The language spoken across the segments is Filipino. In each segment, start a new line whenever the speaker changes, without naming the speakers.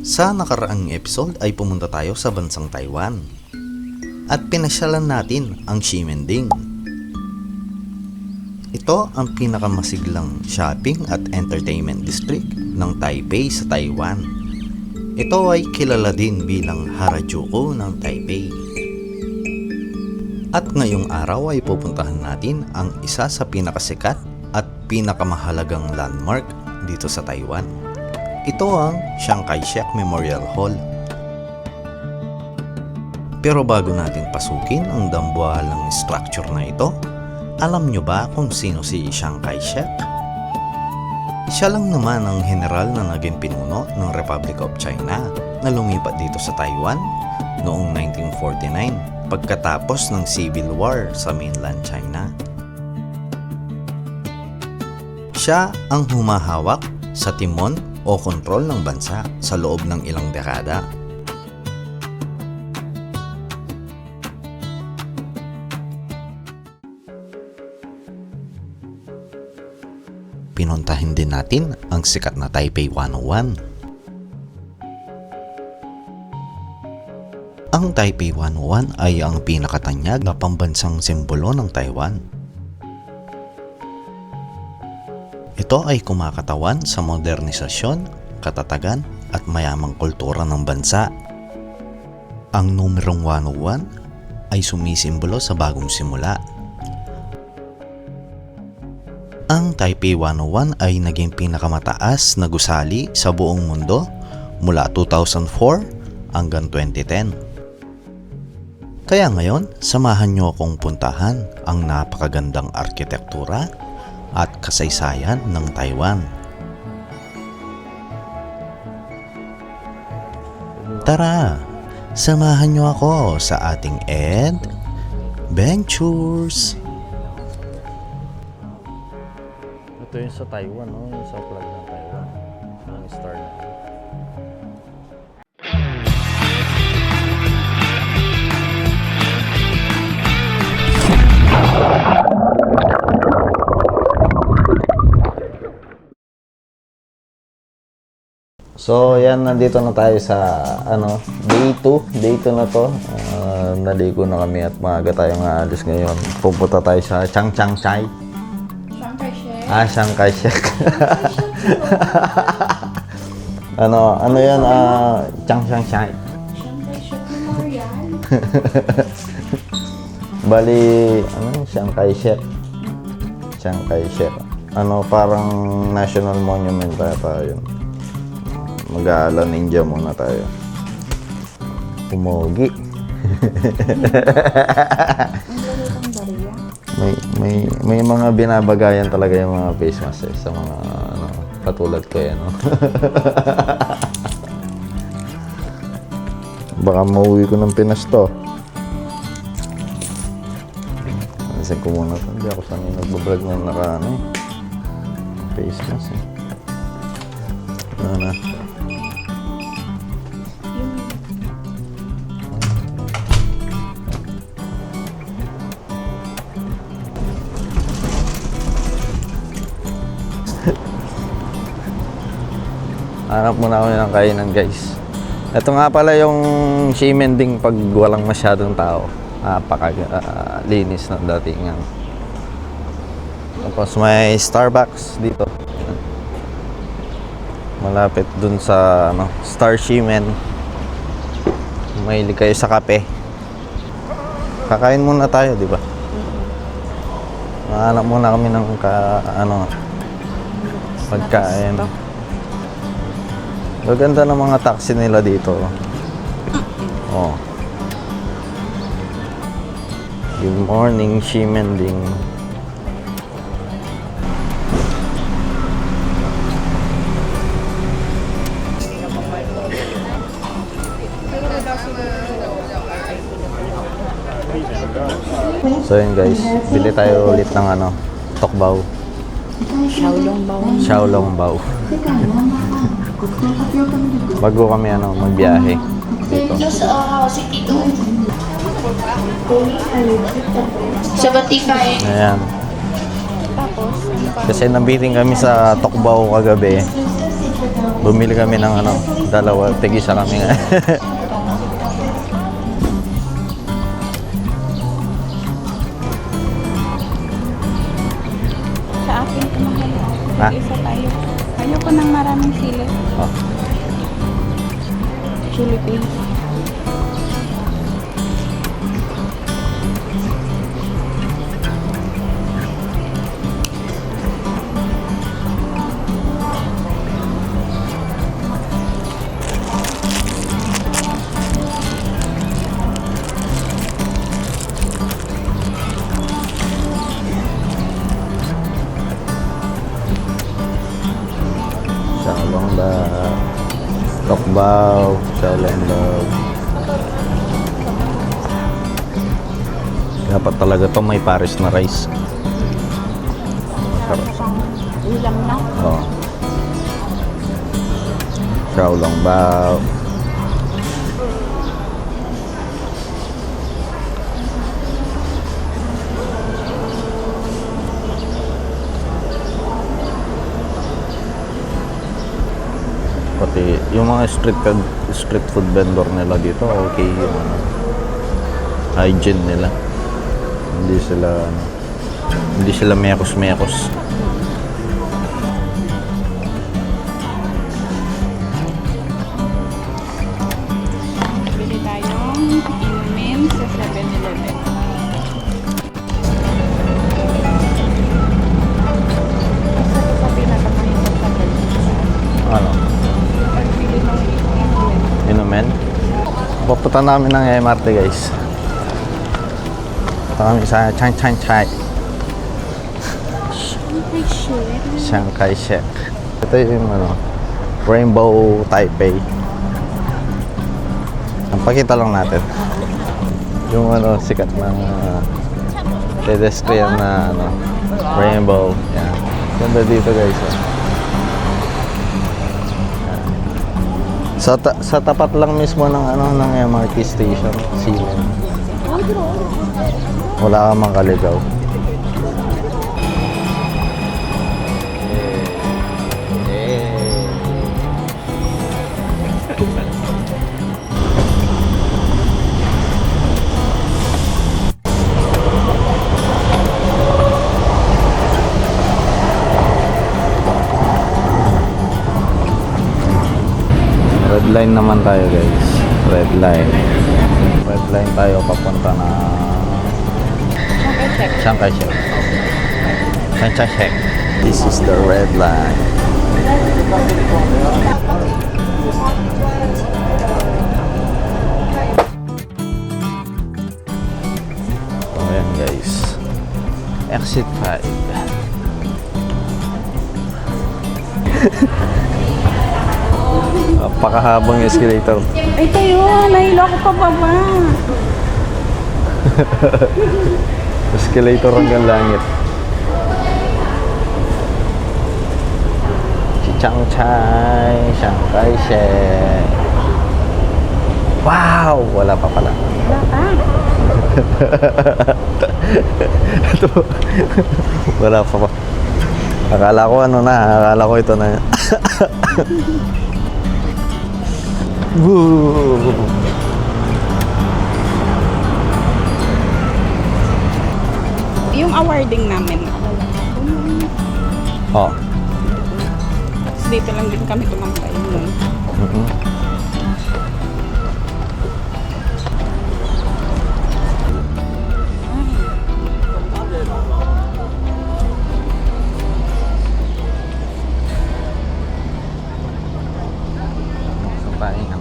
Sa nakaraang episode ay pumunta tayo sa bansang Taiwan at pinasyalan natin ang Ximending. Ito ang pinakamasiglang shopping at entertainment district ng Taipei sa Taiwan. Ito ay kilala din bilang Harajuku ng Taipei. At ngayong araw ay pupuntahan natin ang isa sa pinakasikat at pinakamahalagang landmark dito sa Taiwan. Ito ang Chiang Kai-shek Memorial Hall. Pero bago natin pasukin ang dambuhalang structure na ito, alam nyo ba kung sino si Chiang Kai-shek? Siya lang naman ang general na naging pinuno ng Republic of China na lumipat dito sa Taiwan noong 1949 pagkatapos ng Civil War sa mainland China. Siya ang humahawak sa timon o kontrol ng bansa sa loob ng ilang dekada. Pinuntahin din natin ang sikat na Taipei 101. Ang Taipei 101 ay ang pinakatanyag na pambansang simbolo ng Taiwan. Ito ay kumakatawan sa modernisasyon, katatagan at mayamang kultura ng bansa. Ang numerong 101 ay sumisimbolo sa bagong simula. Ang Taipei 101 ay naging pinakamataas na gusali sa buong mundo mula 2004 hanggang 2010. Kaya ngayon, samahan niyo akong puntahan ang napakagandang arkitektura at kasaysayan ng Taiwan. Tara, samahan niyo ako sa ating adventures. Ito yung sa Taiwan, no? Yung sa flag ng Taiwan. Ang star na. So, yan, nandito na tayo sa day 2 na to. Naligo na kami at maaga tayong aalis ngayon. Pupunta tayo sa Chiang Kai. Chiang Kai-shek. ano yan? Chiang Kai.
Chiang Kai-shek Memorial.
Bali, Chiang Kai-shek. Chiang Kai-shek. Parang national monument tayo yun. Mag-aala ninja muna tayo. Pumogi. may mga binabagayan talaga yung mga face mask sa mga katulad ko yan. Baka mauwi ko ng Pinas to. Nasin ko muna to. Hindi ako sanay nagbablog na face mask na. Hanap muna kami ng kainan, guys. Ito nga pala yung Ximending pag walang masyadong tao. Linis ng datingan. Tapos may Starbucks dito. Malapit dun sa Star Ximen. Mahilig kayo sa kape. Kakain muna tayo, di ba? Hanap muna kami ng pagkain. Maganda ng mga taxi nila dito. Oh. Good morning, Ximending. So yun, guys, bili tayo ulit ng tokbao. Xiaolongbao. Bago kami magbiyahe dito.
Sa Batikay.
Ayan. Kasi nabiting kami sa Tokbao kagabi. Bumili kami ng ano, dalawa, tig-isa kami nga.
Sa akin ito mahal.
Ha?
Isa tayo. Ayoko ng maraming sili.
Oh.
Chili paste.
Xiaolong ba? Tokbao, Xiaolong. Dapat talaga to may Paris na rice.
Sarap pang ulam na.
Oh. Xiaolong bao. Pati yung mga street food vendor nila dito, okay yung hygiene nila. Hindi sila mekos-mekos.
Bili tayong inumin sa 7-Eleven. Isa ko sa pinakamahirap sa
Ano?
pagbili ng inumin.
Inumin? Papunta namin ng MRT, guys. Punta kami sa Chiang Chai. Chiang Kai-shek. Ito yung ano, Rainbow Taipei. Ang pakita lang natin. Yung ano, sikat ng pedestrian na ano, rainbow. Yan. Ganda dito, guys. Sa tapat lang mismo ng ano ng MRT station, Silen. Wala kang makaligaw. Red line naman tayo, guys. Red line. Red line tayo papunta na Chiang Kai-shek. Chiang Kai-shek. This is the red line. So, ayan, guys. Exit 5. Napakahabang escalator.
Ay kayo, nahilo ako pababa.
Escalator hanggang langit. Chiang Chai, Chiang Kai-shek. Wow! Wala pa pala.
Wala pa.
Ito. Wala pa pa. Akala ko ano na, akala ko ito na. Woo!
Yung awarding namin.
Oh.
Tapos dito lang din kami tumambay.
Mhm. Sa pahinga.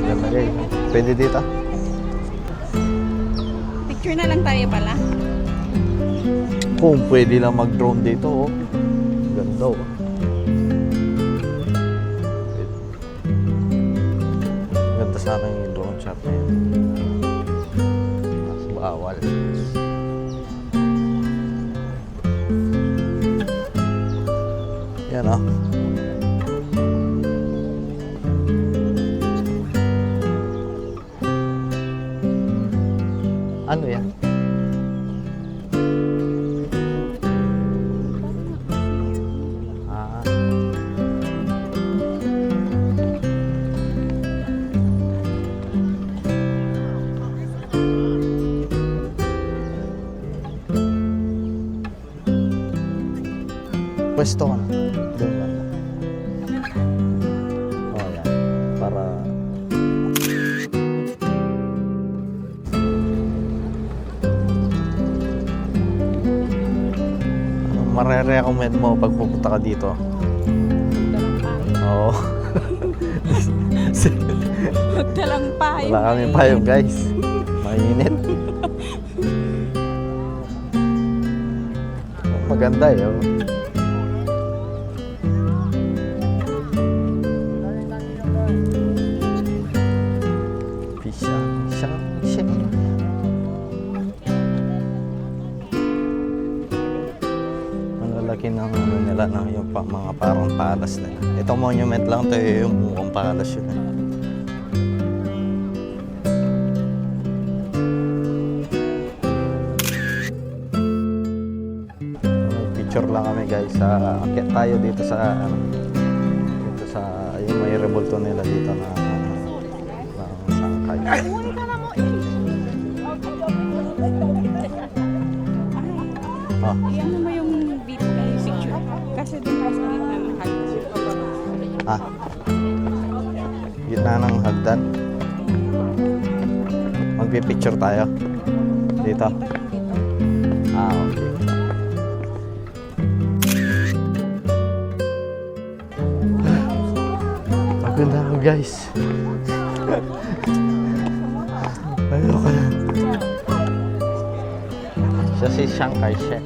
Ganda, guys. Pwede dito.
Picture na lang tayo pala.
Kung pwede lang mag-drone dito, oh. Ganda, oh. Ganda sa akin yung drone shot na yun. Mas bawal. Yan, oh. Pwesto ka na. Doon ka na. Oh, yan. Para... Anong mare-recommend mo pag pupunta ka dito? Oo.
Magdalang payo.
Wala kami payong, guys. Mainit. Maganda eh. Oh. Pisang shake. Ang lalaki ng ano nila na yung mga parang palas nila. Ito monument lang to yung mukhang palas yun. Picture lang kami guys sa akyat tayo dito sa ano, dito sa yung may rebulto nila dito na sangkay. Oh,
Ano mo yung beat na yung picture? Kasi doon nasa gitna ng hagdan.
ah. Gitna ng hagdan. Magpi-picture tayo dito. Ah, okay. Pagod na ako guys. Ayoko na. Siya si Chiang Kai-shek.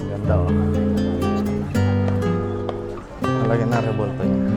Ganda oh. Talaga na revolta niya.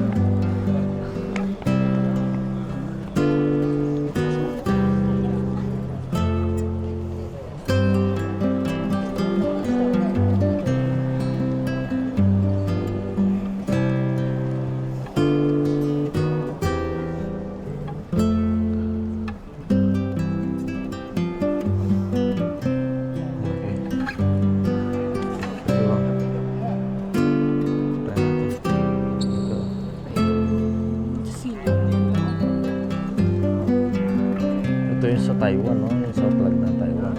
Ito yung sa Taiwan, no? Yung sa flag ng Taiwan.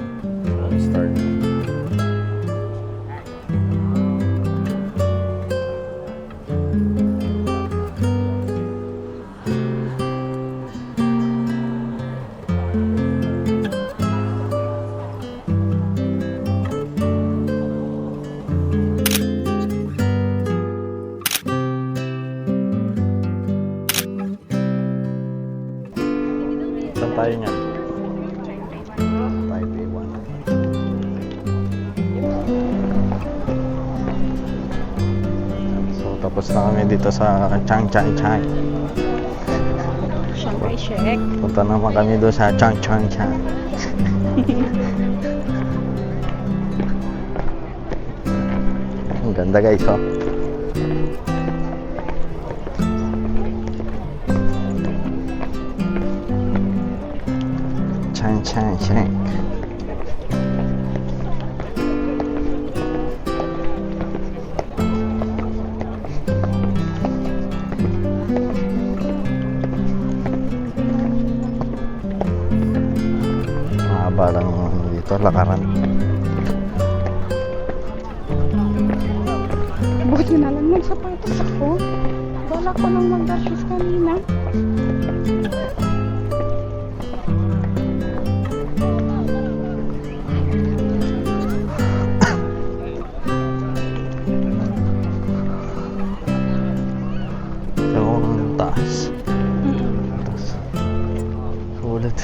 Yung star. Saan tayo niyan? Taipei 1. So, tapos na kami dito sa Chiang Chai Chai.
Chiang Kai-shek.
Punta naman kami doon sa Chiang Chai Chai. Ang ganda guys, oh. Chiang Chai Chai. Mahaba lang dito, lakaran.
Buti na lang nagsapatos ako. Wala ko nang mag-dashes kanina.
So, ang taas. Taas. Sulit.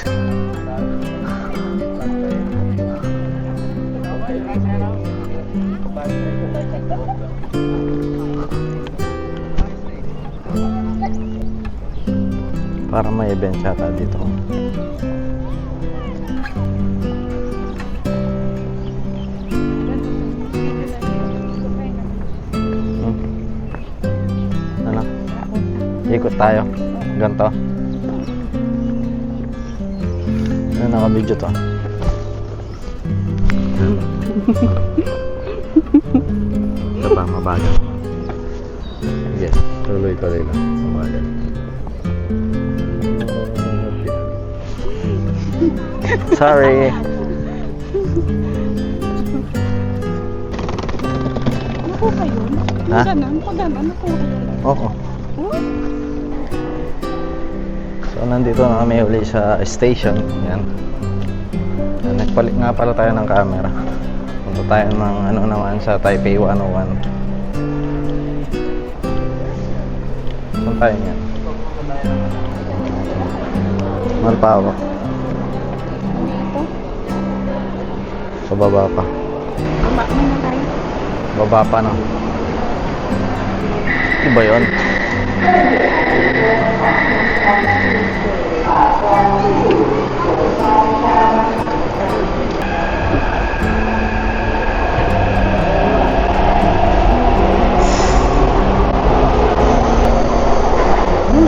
Para may event yata dito. Ano? Ikot tayo. Ganto. Ano, naka-video to. Ito pa, mabagal. Sige, tuloy-tuloy lang. Mabagal. Sorry.
Nakuha yun?
Ha?
Pag ganun, nakuha yun.
Oo.
Oh,
So, nandito na kami uli sa station. Yan. Nagpalit nga pala tayo ng camera. Punta tayo ng ano naman sa Taipei 101. Saan tayo yan? Malpawa.
dito.
Sa baba pa.
Baba muna tayo.
Baba pa no. Iba yun.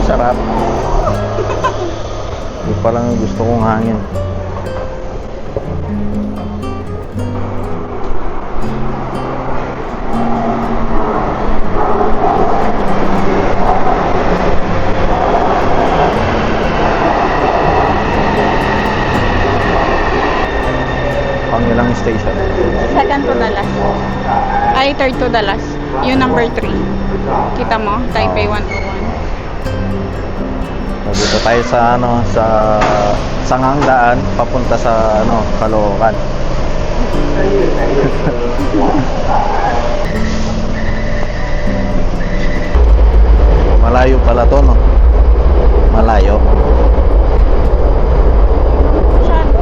Sarap. Ito pa lang yung gusto kong hangin. Pangilang station.
Second to the last. Ay, third to the last. Yung number 3. Kita mo? Taipei 101.
So, dito tayo sa ano sa Sanghangdaan papunta sa ano Caloocan. Malayo pala to no. Malayo.
Masyado.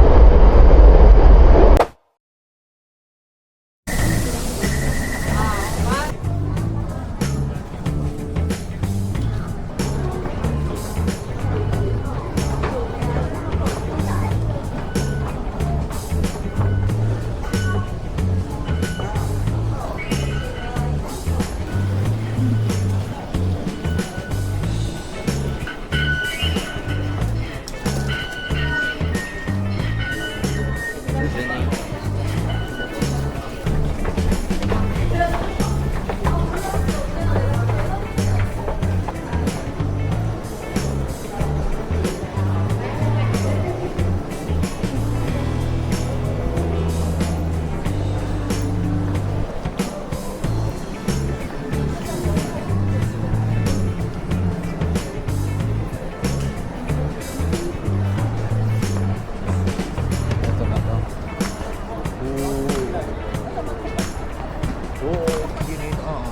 Ito na to. Oo, giniin. Oo.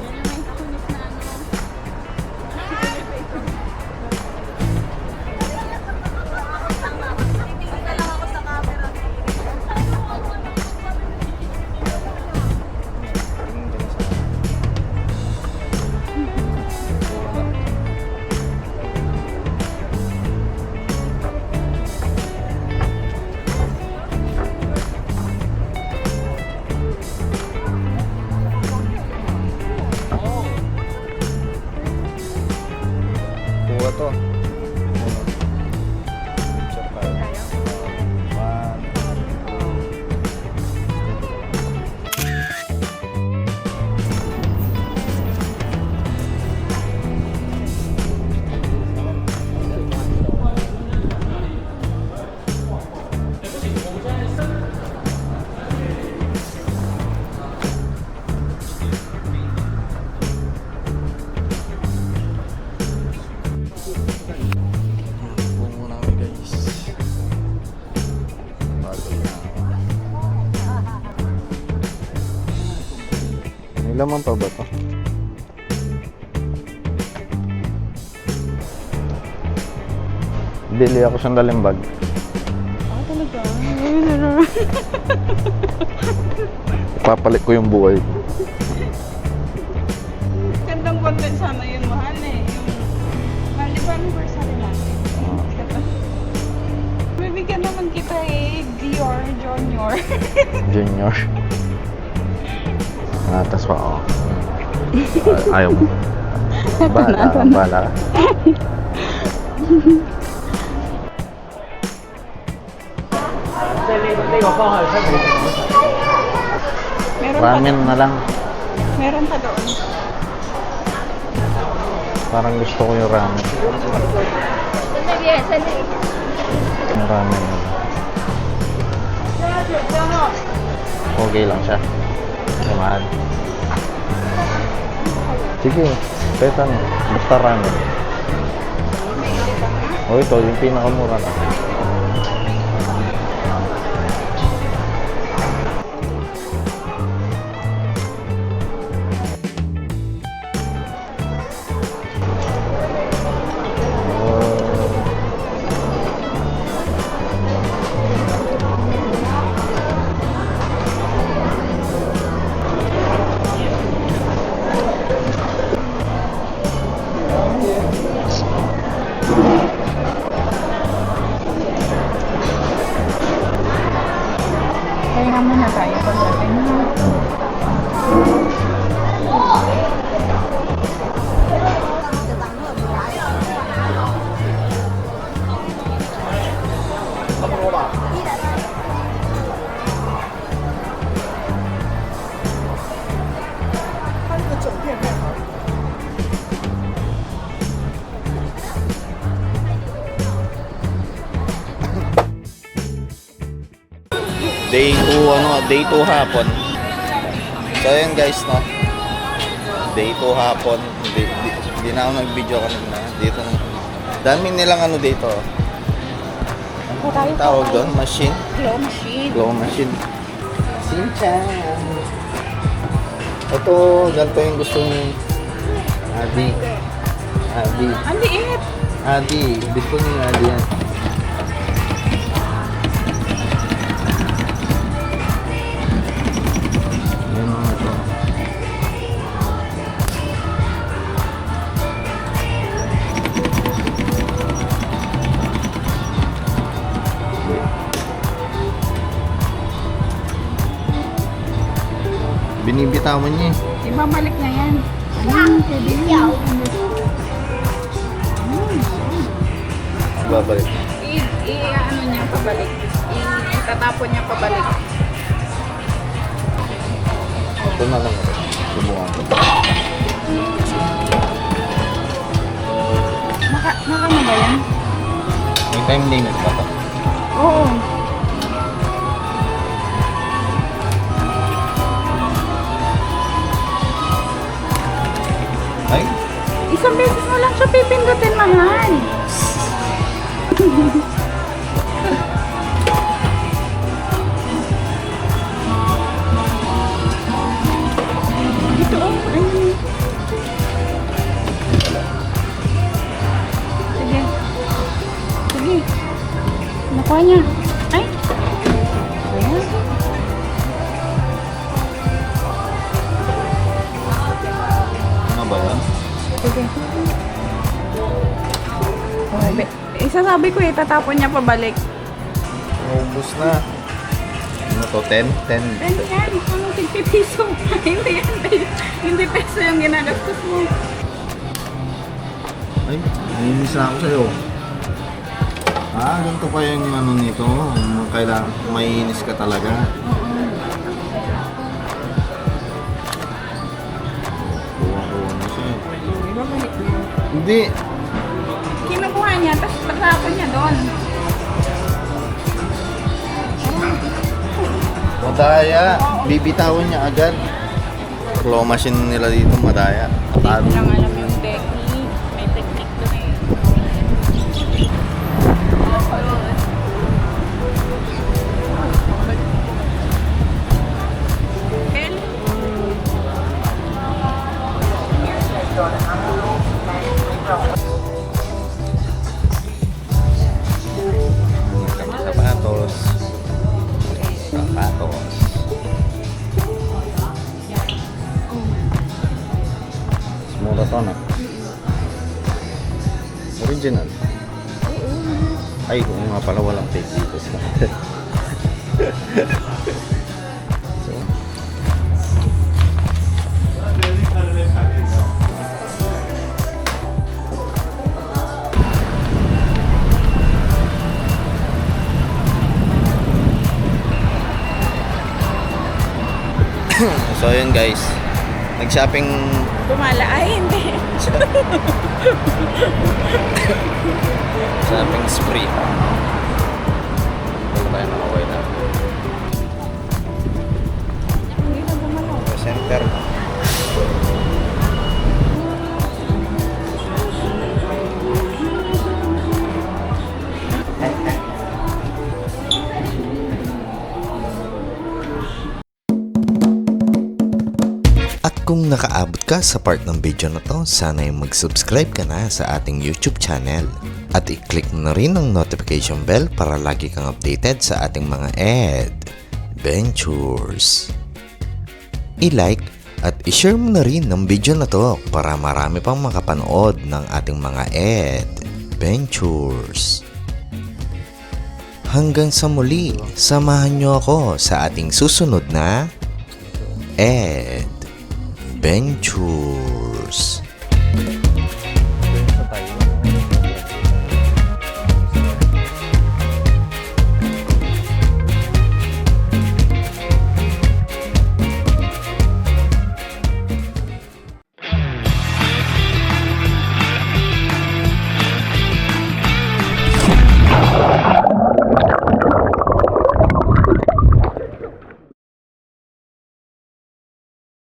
Kuha to. Picture tayo. One, po muna kami guys. Bago na. May laman pa ba to? Bili ako sandaling bag.
Talaga?
Ipapalit ko yung buhay ko.
Gandang content sana yun, mahal eh. Yung, mahal di ba anniversary natin? Bibigyan naman kita eh, Dior Junior.
Junior. Tas pa ako. Ayaw mo. Bala.
Meron pa,
Ramen na lang.
meron pa doon.
Parang gusto ko yung ramen. Yung ramen na lang. Okay lang siya. Mahal. Sige, kahit ano. Basta ramen. O ito, yung pinakamura na.
Kaya muna tayo pagdating na.
Day 2 hapon. So ayun guys, no. Day 2 hapon. Hindi na ako nag-video kanina. Dito. Dami nilang ano dito. Ano tawag doon? Machine?
Claw machine.
Claw machine. Sinchan. Ito, ganito yung gusto ni Adi.
Ang liit.
Adi. Gusto ni Adi yan. Yan mga ito. Binibitawan niya eh.
Ibabalik na yan. Pwede yan.
Babalik.
Ano niya pabalik. Itatapon niya pabalik.
Ito na lang. Subukan ko.
Naka na ba yan?
May time limit ba ito?
Oo.
Ay?
Isang beses mo lang siya pipindutin, mahal. Ito, oh. Ayun. Sige. Sige. Nakuha niya. Ay. Ayan.
Ano ba yan?
Sige. Isasabi ko itatapon niya pabalik.
Ubus na. Ano to? 10? 10.
Ganyan, kung 50 piso. Hindi yan. Hindi peso yung ginagastos mo.
Ay, nainis na ako sa'yo. Ganito pa yung ano nito. Kailangan maiinis ka talaga. Kuha-kuha na siya.
Ibabalik niya.
Hindi.
Kinukuha niya, tapos tatapon niya doon.
Madaya. Bibitawan niya agad. Claw machine nila dito, madaya.
Hindi ko lang alam yung technique. May technique doon eh. El?
Sapatos. Sapatos. Mura to na. Original. Ay, kung nga pala walang fake dito sa so, so yun guys, nag-shopping.
Tumala. Ay, hindi.
Shopping spree. Wala tayo nakaway na.
Hindi na bumalaw.
Sa center. kung nakaabot ka sa part ng video na to, sana ay mag-subscribe ka na sa ating YouTube channel. At i-click mo na rin ang notification bell para lagi kang updated sa ating mga adventures. I-like at i-share mo na rin ang video na to para marami pang makapanood ng ating mga adventures. Hanggang sa muli, samahan nyo ako sa ating susunod na adventures.